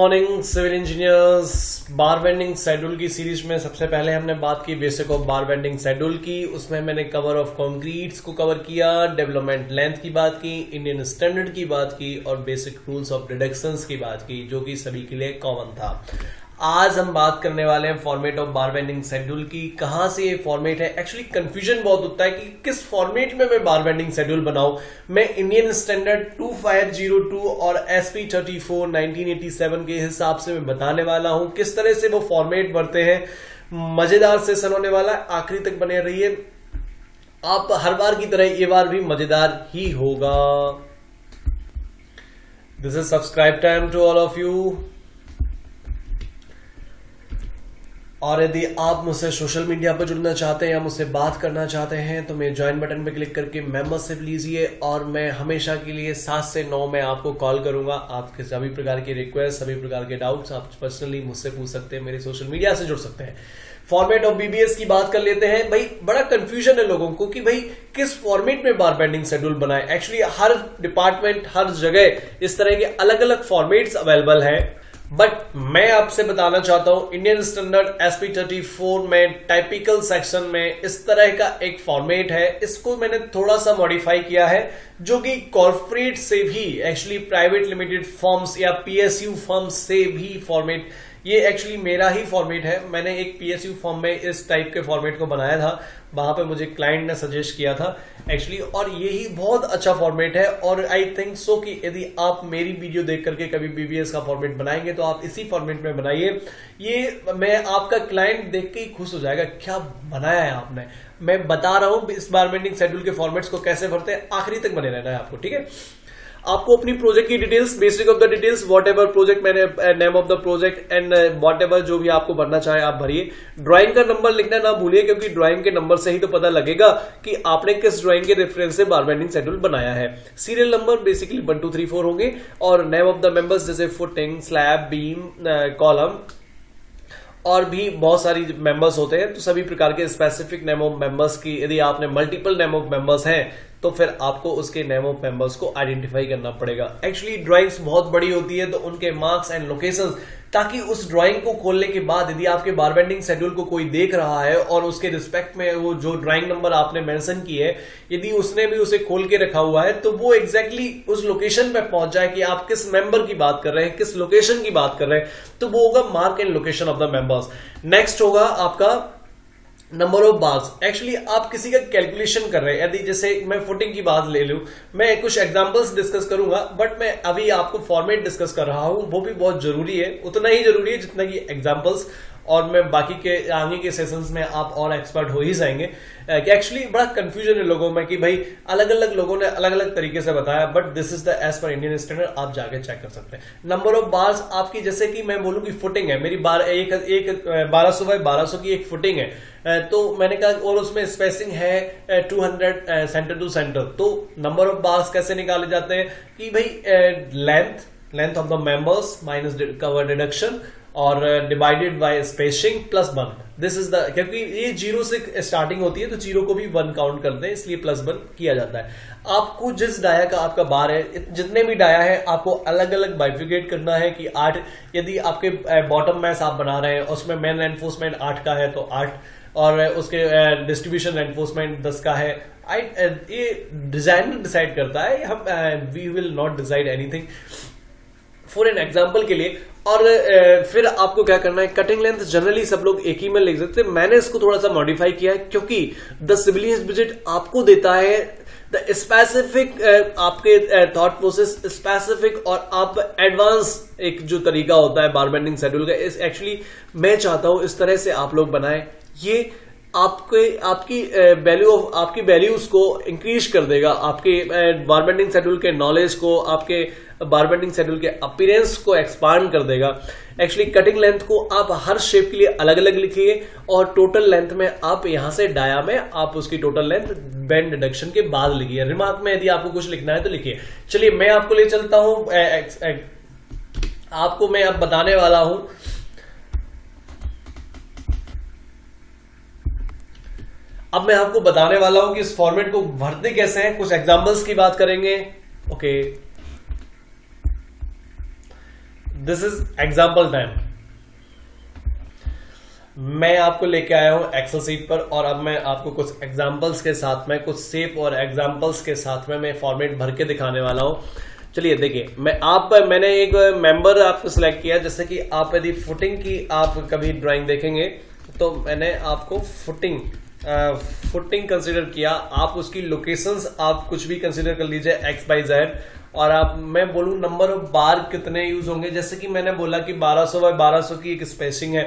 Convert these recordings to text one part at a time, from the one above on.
Morning civil engineers. Bar bending schedule की series में सबसे पहले हमने बात की basic of bar bending schedule की। उसमें मैंने कवर ऑफ कंक्रीट्स को कवर किया, डेवलपमेंट लेंथ की बात की, इंडियन स्टैंडर्ड की बात की और बेसिक रूल्स ऑफ डिडक्शंस की बात की, जो कि सभी के लिए कॉमन था। आज हम बात करने वाले हैं format of bar bending schedule की। कहां से ये फॉर्मेट है, एक्चुअली कंफ्यूजन बहुत होता है कि किस फॉर्मेट में मैं बार बेंडिंग शेड्यूल बनाऊं। मैं इंडियन स्टैंडर्ड 2502 और SP 34 1987 के हिसाब से मैं बताने वाला हूं किस तरह से वो फॉर्मेट बढ़ते हैं। मजेदार सेशन होने वाला है, आखिरी तक बने रहिए। आप हर बार की तरह ये बार भी मजेदार ही होगा। This is subscribe time to all of you. और यदि आप मुझसे सोशल मीडिया पर जुड़ना चाहते हैं या मुझसे बात करना चाहते हैं तो मैं ज्वाइन बटन पर क्लिक करके मेंबरशिप लीजिए और मैं हमेशा के लिए 7 से 9 में आपको कॉल करूंगा। आपके सभी प्रकार के रिक्वेस्ट, सभी प्रकार के डाउट्स आप पर्सनली मुझसे पूछ सकते हैं, मेरे सोशल मीडिया से जुड़ सकते हैं। फॉर्मेट ऑफ बीबीएस की बात कर लेते हैं। भाई बड़ा कंफ्यूजन है लोगों को कि भाई किस फॉर्मेट में बार बेंडिंग शेड्यूल बनाए। एक्चुअली हर डिपार्टमेंट, हर जगह इस तरह के अलग अलग फॉर्मेट्स अवेलेबल हैं, बट मैं आपसे बताना चाहता हूं इंडियन स्टैंडर्ड SP 34 में टाइपिकल सेक्शन में इस तरह का एक फॉर्मेट है। इसको मैंने थोड़ा सा मॉडिफाई किया है, जो कि कॉर्पोरेट से भी, एक्चुअली प्राइवेट लिमिटेड फर्म्स या PSU फर्म्स से भी फॉर्मेट, ये एक्चुअली मेरा ही फॉर्मेट है। मैंने एक PSU फॉर्म में इस टाइप के फॉर्मेट को बनाया था, वहां पे मुझे क्लाइंट ने सजेस्ट किया था एक्चुअली, और यही बहुत अच्छा फॉर्मेट है। और आई थिंक सो कि यदि आप मेरी वीडियो देख करके कभी बीबीएस का फॉर्मेट बनाएंगे तो आप इसी फॉर्मेट में बनाइए। ये मैं आपका क्लाइंट देख के ही खुश हो जाएगा, क्या बनाया है आपने। मैं बता रहा हूं इस बार बेंडिंग शेड्यूल के फॉर्मेट्स को कैसे भरते हैं, आखिरी तक बने रहना है आपको, ठीक है। आपको अपनी प्रोजेक्ट की details, basic of the details, whatever project, मैंने name of the project and whatever जो भी आपको भरना चाहे आप भरिए। ड्राइंग का नंबर लिखना ना भूलिए, क्योंकि ड्राइंग के नंबर से ही तो पता लगेगा कि आपने किस ड्राइंग के रेफरेंस से बार बेंडिंग शेड्यूल बनाया है। सीरियल नंबर बेसिकली 1 2 3 4 होंगे और नेम ऑफ द मेंबर्स जैसे फुटिंग, स्लैब, बीम, कॉलम और भी बहुत सारी मेंबर्स होते हैं। तो सभी प्रकार के स्पेसिफिक नेम ऑफ मेंबर्स की, यदि आपने मल्टीपल नेम ऑफ मेंबर्स हैं तो फिर आपको उसके नेम ऑफ मेंबर्स को आइडेंटिफाई करना पड़ेगा। एक्चुअली ड्राइंग्स बहुत बड़ी होती है तो उनके मार्क्स एंड लोकेशंस, ताकि उस ड्राइंग को खोलने के बाद यदि आपके बार बेंडिंग शेड्यूल को कोई देख रहा है और उसके रिस्पेक्ट में वो जो ड्राइंग नंबर आपने मेंशन की है, यदि उसने भी उसे खोल के रखा हुआ है तो वो एग्जैक्टली उस लोकेशन पे पहुंच जाए कि आप किस मेंबर की बात कर रहे हैं, किस लोकेशन की बात कर रहे हैं, तो वो होगा mark and location of the members. Next होगा आपका नंबर ऑफ बार्स। एक्चुअली आप किसी का कैलकुलेशन कर रहे हैं, यदि जैसे मैं फुटिंग की बात ले लूं, मैं कुछ एग्जांपल्स डिस्कस करूंगा, बट मैं अभी आपको फॉर्मेट डिस्कस कर रहा हूं, वो भी बहुत जरूरी है, उतना ही जरूरी है जितना कि एग्जांपल्स। और मैं बाकी के आगे के सेशंस में आप और एक्सपर्ट हो ही जाएंगे कि एक्चुअली बड़ा कंफ्यूजन है लोगों में कि भाई अलग अलग लोगों ने अलग अलग तरीके से बताया, but this is the as per Indian standard, आप जाके चेक कर सकते हैं। नंबर ऑफ बार्स आपकी, जैसे कि मैं बोलूं कि फुटिंग है मेरी, 1200 बाय 1200 की एक फुटिंग है, तो मैंने कहा, और उसमें स्पेसिंग है 200 सेंटर टू सेंटर। तो नंबर ऑफ बार्स कैसे निकाले जाते हैं कि भाई length of the members minus cover deduction और divided by spacing plus 1। This is the, क्योंकि ये 0 से स्टार्टिंग होती है तो 0 को भी 1 काउंट करते हैं, इसलिए +1 किया जाता है। आपको जिस डाया का आपका बार है, जितने भी डाया है आपको अलग अलग बाइफिकेट करना है कि 8, यदि आपके बॉटम मैस आप बना रहे हैं उसमें मेन एनफोर्समेंट 8 का है तो 8, और उसके डिस्ट्रीब्यूशन एनफोर्समेंट 10 का है। ये डिजाइनर डिसाइड करता है, हम we will not decide anything for an example के लिए। और फिर आपको क्या करना है, कटिंग लेंथ जनरली सब लोग एक ही में लिख सकते हैं, मैंने इसको थोड़ा सा मॉडिफाई किया है, क्योंकि द सिविलियंस बजट आपको देता है द स्पेसिफिक, आपके थॉट प्रोसेस स्पेसिफिक और आप एडवांस एक जो तरीका होता है बार बेंडिंग शेड्यूल का, इस एक्चुअली मैं चाहता हूं इस तरह से आप लोग बनाएं। ये आपकी वैल्यूज को इंक्रीज कर देगा, आपके बार बेंडिंग शेड्यूल के नॉलेज को, आपके बार बेंडिंग शेड्यूल के अपीयरेंस को एक्सपांड कर देगा। एक्चुअली कटिंग लेंथ को आप हर शेप के लिए अलग अलग लिखिए और टोटल लेंथ में आप यहां से डाया में आप उसकी टोटल लेंथ बेंड डिडक्शन के बाद लिखिए। रिमार्क में यदि आपको कुछ लिखना है तो लिखिए। चलिए मैं आपको ले चलता हूं, आपको मैं अब बताने वाला हूं अब मैं आपको बताने वाला हूं कि इस फॉर्मेट को भरते कैसे हैं। कुछ एग्जांपल्स की बात करेंगे। Okay, this is example time. मैं आपको लेके आया हूं एक्सेल सीट पर और अब मैं आपको कुछ एग्जांपल्स के साथ में, कुछ सेप और एग्जांपल्स के साथ में मैं फॉर्मेट भर के दिखाने वाला हूं। चलिए देखिए, मैंने एक मेंबर आपको सिलेक्ट किया, जैसे कि आप यदि फुटिंग की आप कभी ड्राइंग देखेंगे तो मैंने आपको फुटिंग कंसिडर किया। आप उसकी लोकेशंस आप कुछ भी कंसिडर कर लीजिए एक्स बाई जेड, और आप मैं बोलूं नंबर ऑफ बार कितने यूज होंगे। जैसे कि मैंने बोला कि 1200 बाय 1200 की एक स्पेसिंग है,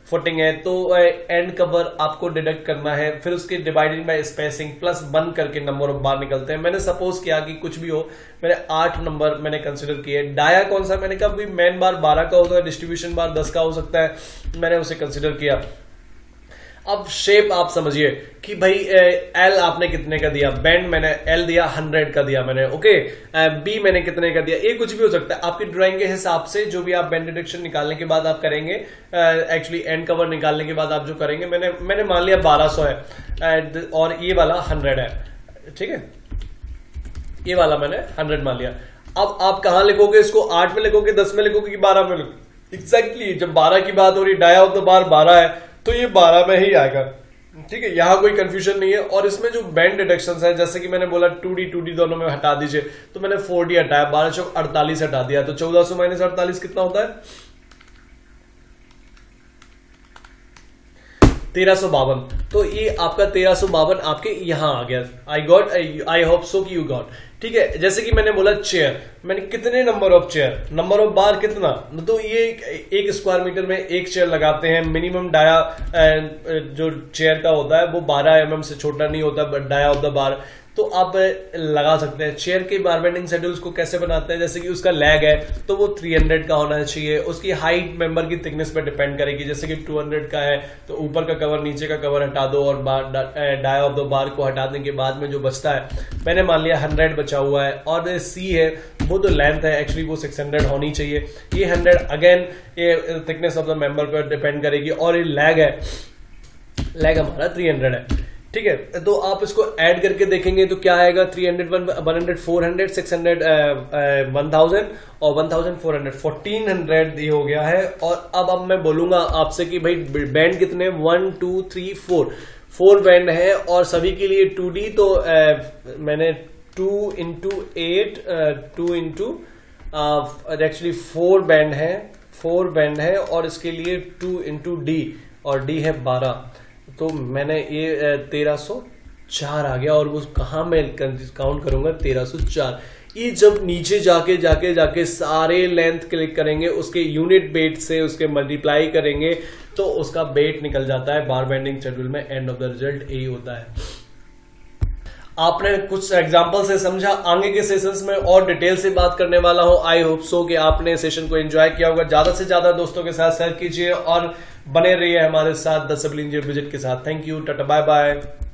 फुटिंग है, तो एंड कवर आपको डिडक्ट करना है, फिर उसके डिवाइडेड बाय स्पेसिंग प्लस 1 करके नंबर ऑफ बार निकलते हैं। मैंने सपोज किया कि कुछ भी हो, मैंने 8 नंबर मैंने कंसिडर किए। डाया कौन सा, मैंने कहा मेन बार 12 का होता है, डिस्ट्रीब्यूशन बार 10 का हो सकता है, मैंने उसे कंसिडर किया। अब शेप आप समझिए कि भाई एल आपने कितने का दिया, बैंड मैंने एल दिया 100 का दिया मैंने, ओके। बी मैंने कितने का दिया, ये कुछ भी हो सकता है आपकी ड्राइंग के हिसाब से। जो भी आप बैंड डिडक्शन निकालने के बाद आप करेंगे, एक्चुअली एंड कवर निकालने के बाद आप जो करेंगे, मैंने मान लिया 1200 है और ये वाला 100 है, ठीक है, ये वाला मैंने 100 मान लिया। अब आप कहां लिखोगे इसको, 8 में लिखोगे, 10 में लिखोगे कि 12 में लिखोगे? एग्जैक्टली जब 12 की बात हो रही, डाया ऑफ द बार 12 है तो ये 12 में ही आएगा, ठीक है, यहां कोई कंफ्यूजन नहीं है। और इसमें जो बैंड डिडक्शंस है, जैसे कि मैंने बोला 2D दोनों में हटा दीजिए, तो मैंने 4D हटाया, 1248 हटा दिया, तो 1400 माइनस 48 कितना होता है, 1352। तो ये आपका 1352 आपके यहां आ गया। आई होप सो कि यू गॉट, ठीक है। जैसे कि मैंने बोला चेयर, मैंने कितने number of chair, number of बार कितना, तो ये 1 स्क्वायर मीटर में 1 चेयर लगाते हैं। मिनिमम डाया जो चेयर का होता है वो 12 mm से छोटा नहीं होता, डाया ऑफ द बार, तो आप लगा सकते हैं। चेयर के बार बेंडिंग शेड्यूल्स को कैसे बनाते हैं, जैसे कि उसका लैग है तो वो 300 का होना चाहिए। उसकी हाइट मेंबर की थिकनेस पर डिपेंड करेगी, जैसे कि 200 का है तो ऊपर का कवर नीचे का कवर हटा दो, और डाया ऑफ द बार को हटाने के बाद में जो बचता है, मैंने मान लिया 100 बचा हुआ है। और सी है वो तो लेंथ है, एक्चुअली वो 600 होनी चाहिए। ये 100 अगेन ये थिकनेस ऑफ द मेंबर पर डिपेंड करेगी। और ये लैग है, लैग हमारा 300 है, ठीक है। तो आप इसको ऐड करके देखेंगे तो क्या आएगा, 300 100 400 600 1000 और 1400 1400 ये हो गया है। और अब मैं बोलूंगा आपसे कि भाई बैंड कितने, 1 2 3 4 बैंड है और सभी के लिए 2D, तो मैंने 2 into 8 2 into एक्चुअली 4 बैंड है और इसके लिए 2 into D, और D है 12, तो मैंने ये 1304 आ गया। और वो कहाँ मैं काउंट करूंगा, 1304। ये जब नीचे जाके सारे लेंथ क्लिक करेंगे, उसके यूनिट बेट से उसके मल्टीप्लाई करेंगे तो उसका बेट निकल जाता है बार बेंडिंग शेड्यूल में। एंड ऑफ द रिजल्ट यही होता है। आपने कुछ एग्जांपल से समझा, आगे के सेशंस में और डिटेल से बात करने वाला हूं। आई होप सो कि आपने सेशन को एंजॉय किया होगा। ज्यादा से ज्यादा दोस्तों के साथ शेयर कीजिए और बने रहिए हमारे साथ द सिविल इंजीनियर विजिट के साथ। Thank you, tata, bye bye.